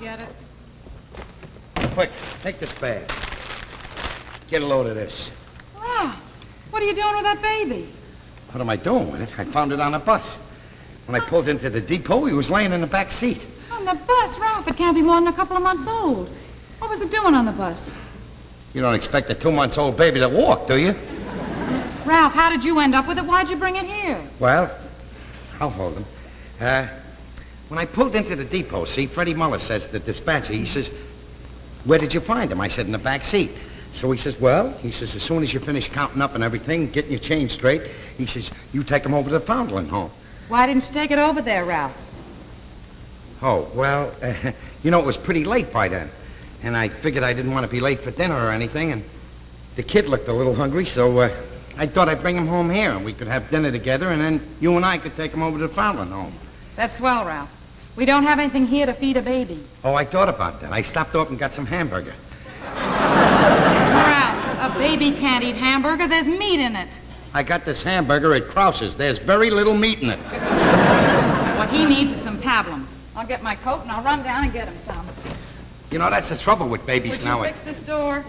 get it. Quick, take this bag. Get a load of this. Ralph, what are you doing with that baby? What am I doing with it? I found it on a bus. When I pulled into the depot, he was laying in the back seat. On the bus, Ralph. It can't be more than a couple of months old. What was it doing on the bus? You don't expect a 2-month-old baby to walk, do you? Ralph, how did you end up with it? Why'd you bring it here? Well, I'll hold him. When I pulled into the depot, see, Freddie Muller says, the dispatcher, he says, where did you find him? I said, in the back seat. So he says, well, he says, as soon as you finish counting up and everything, getting your change straight, he says, you take him over to the Foundling home. Why didn't you take it over there, Ralph? Oh, well, you know, it was pretty late by then. And I figured I didn't want to be late for dinner or anything, and the kid looked a little hungry, so I thought I'd bring him home here, and we could have dinner together, and then you and I could take him over to the Foundling home. That's swell, Ralph. We don't have anything here to feed a baby. Oh, I thought about that. I stopped off and got some hamburger. Ralph, a baby can't eat hamburger. There's meat in it. I got this hamburger at Krause's. There's very little meat in it. What he needs is some pablum. I'll get my coat and I'll run down and get him some. You know, that's the trouble with babies now. Would you fix this door?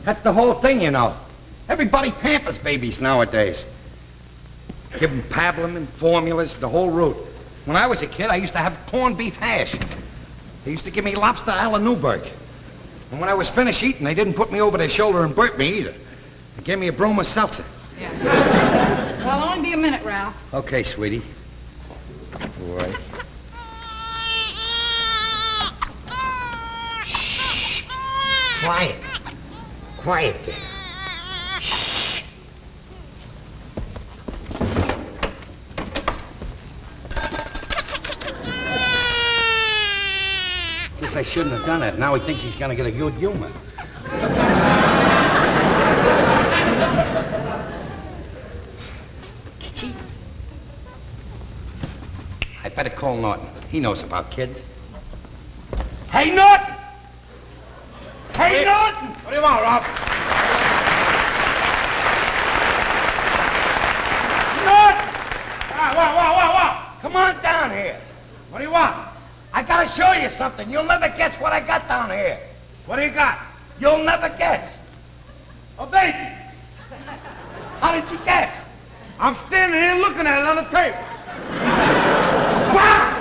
That's the whole thing, you know. Everybody pampers babies nowadays. Give them pablum and formulas, the whole route. When I was a kid, I used to have corned beef hash. They used to give me lobster a la Newburgh. And when I was finished eating, they didn't put me over their shoulder and burp me either. They gave me a broom of seltzer. Yeah. Well, it'll only be a minute, Ralph. Okay, sweetie. Boy. Shh. Quiet. Quiet there. Shh. Guess I shouldn't have done that. Now he thinks he's gonna get a good humor. Kitchy. I better call Norton. He knows about kids. Hey, Norton! Hey, Norton! What do you want, Ralph? Norton! Wow. Come on down here. What do you want? I gotta show you something. You'll never guess what I got down here. What do you got? You'll never guess. A baby. How did you guess? I'm standing here looking at it on the table. What?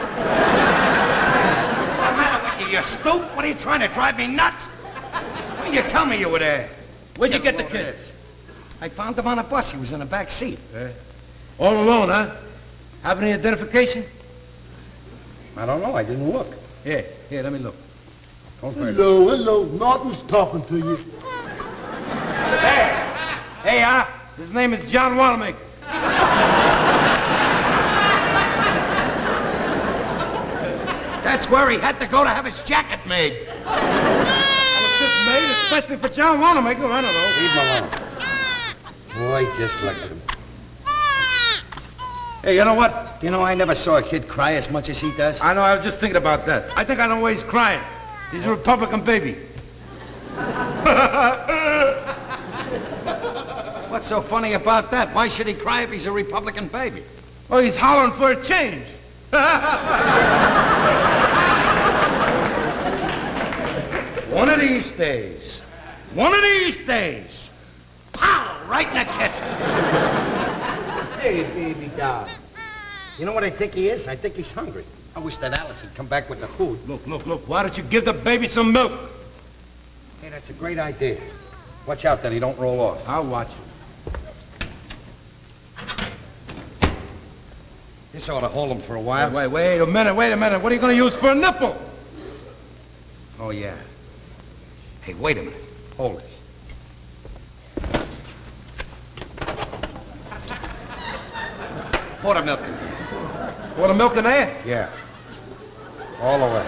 What's the matter with you? You stoop? What are you trying to drive me nuts? Why didn't you tell me you were there? Where'd you get the kids? I found him on a bus. He was in the back seat. All alone, huh? Have any identification? I don't know. I didn't look. Here, let me look. Hello, Norton's talking to you. Hey, his name is John Wanamaker. That's where he had to go to have his jacket made. Well, it's just made especially for John Wanamaker. I don't know. Leave him alone. Boy, just look at him. Hey, you know what? You know, I never saw a kid cry as much as he does. I know, I was just thinking about that. I think I know why he's crying. He's a Republican baby. What's so funny about that? Why should he cry if he's a Republican baby? Oh, he's hollering for a change. One of these days. Pow! Right in the kisser. Hey, baby doll. You know what I think he is? I think he's hungry. I wish that Alice had come back with the food. Look. Why don't you give the baby some milk? Hey, that's a great idea. Watch out that he don't roll off. I'll watch you. This ought to hold him for a while. Wait a minute. What are you going to use for a nipple? Oh, yeah. Hey, wait a minute. Hold this. Pour the milk in here. Pour the milk in there? Yeah. All the way.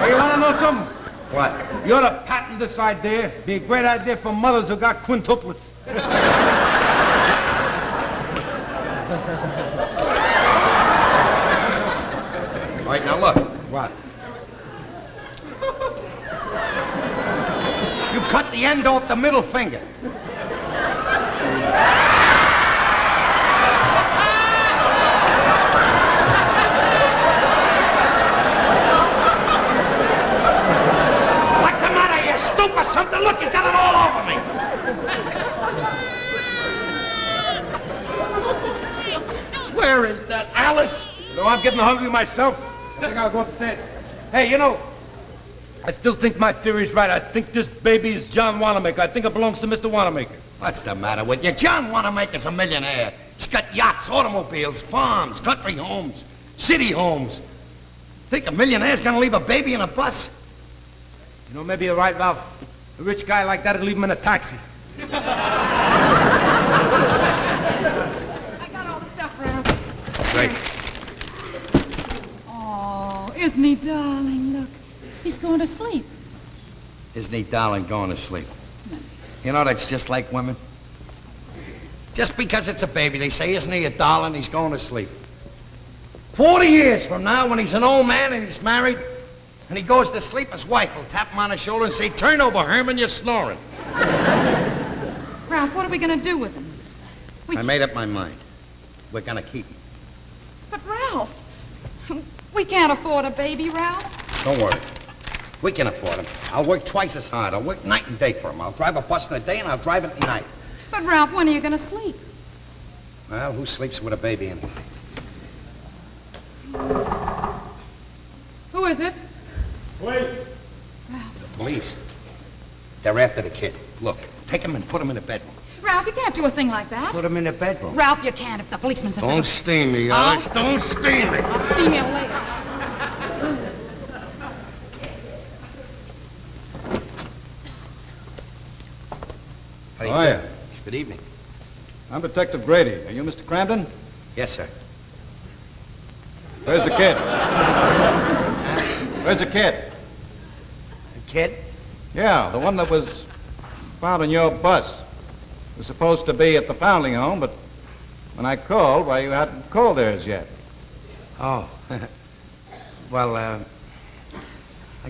Hey, you want to know something? What? You ought to patent this idea. Be a great idea for mothers who got quintuplets. All right, now look. What? You cut the end off the middle finger. something? Look, you got it all over me. Where is that Alice? No, I'm getting hungry myself. I think I'll go upstairs. Hey, you know, I still think my theory's right. I think this baby is John Wanamaker. I think it belongs to Mr. Wanamaker. What's the matter with you? John Wanamaker's a millionaire. He's got yachts, automobiles, farms, country homes, city homes. Think a millionaire's gonna leave a baby in a bus? You know, maybe you're right, Ralph. A rich guy like that'd leave him in a taxi. I got all the stuff, Ralph. Great. Oh, isn't he darling? Look, he's going to sleep. Isn't he, darling, going to sleep? You know, that's just like women. Just because it's a baby, they say, isn't he a darling, he's going to sleep. 40 years from now, when he's an old man and he's married, and he goes to sleep, his wife will tap him on the shoulder and say, turn over, Herman, you're snoring. Ralph, what are we going to do with him? I made up my mind. We're going to keep him. But, Ralph, we can't afford a baby, Ralph. Don't worry. We can afford him. I'll work twice as hard. I'll work night and day for him. I'll drive a bus in the day and I'll drive it at night. But, Ralph, when are you going to sleep? Well, who sleeps with a baby anyway? Who is it? Wait. The police. They're after the kid. Look, take him and put him in the bedroom. Ralph, you can't do a thing like that. Put him in the bedroom. Ralph, you can't if the policeman's at Don't steam me, Alice. Don't steam me. I'll steam you later. How do you Hiya. do? Good evening. I'm Detective Grady. Are you Mr. Cramden? Yes, sir. Where's the kid? Where's the kid? The kid? Yeah, the one that was found on your bus. Was supposed to be at the foundling home, but when I called, why, you hadn't called there as yet. Oh. Well, I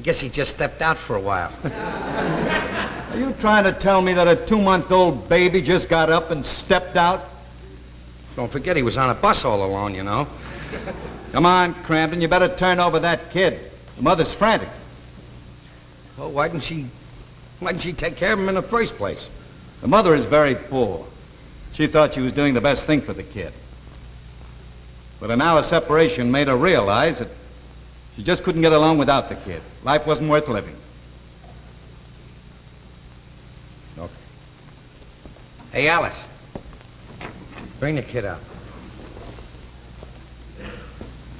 guess he just stepped out for a while. Are you trying to tell me that a 2-month-old baby just got up and stepped out? Don't forget he was on a bus all alone, you know. Come on, Cramden, you better turn over that kid. The mother's frantic. Well, why didn't she take care of him in the first place? The mother is very poor. She thought she was doing the best thing for the kid. But an hour's separation made her realize that she just couldn't get along without the kid. Life wasn't worth living. Okay. Hey, Alice. Bring the kid out.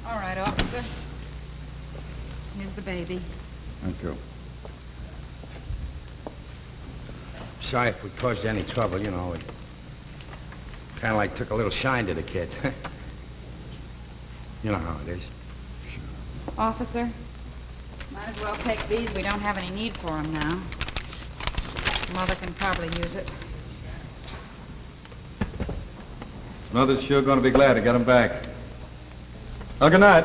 All right, officer. Here's the baby. Thank you. Sorry if we caused you any trouble, you know. It kind of like took a little shine to the kid. You know how it is. Officer, might as well take these. We don't have any need for them now. Mother can probably use it. Mother's sure going to be glad to get him back. Well, good night.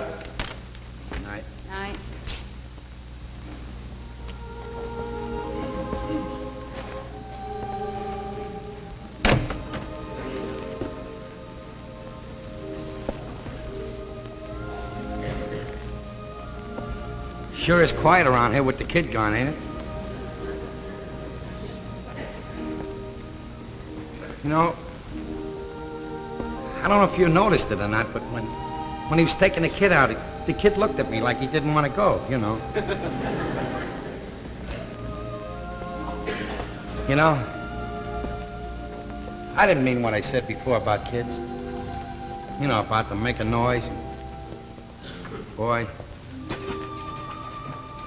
Good night. Night. Sure is quiet around here with the kid gone, ain't it? You know, I don't know if you noticed it or not, but when he was taking the kid out, the kid looked at me like he didn't want to go, you know. You know, I didn't mean what I said before about kids. You know, about them making noise. Boy,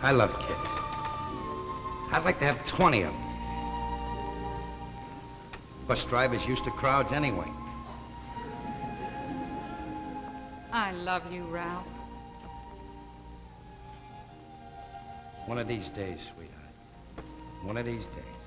I love kids. I'd like to have 20 of them. Bus drivers used to crowds anyway. I love you, Ralph. One of these days, sweetheart. One of these days.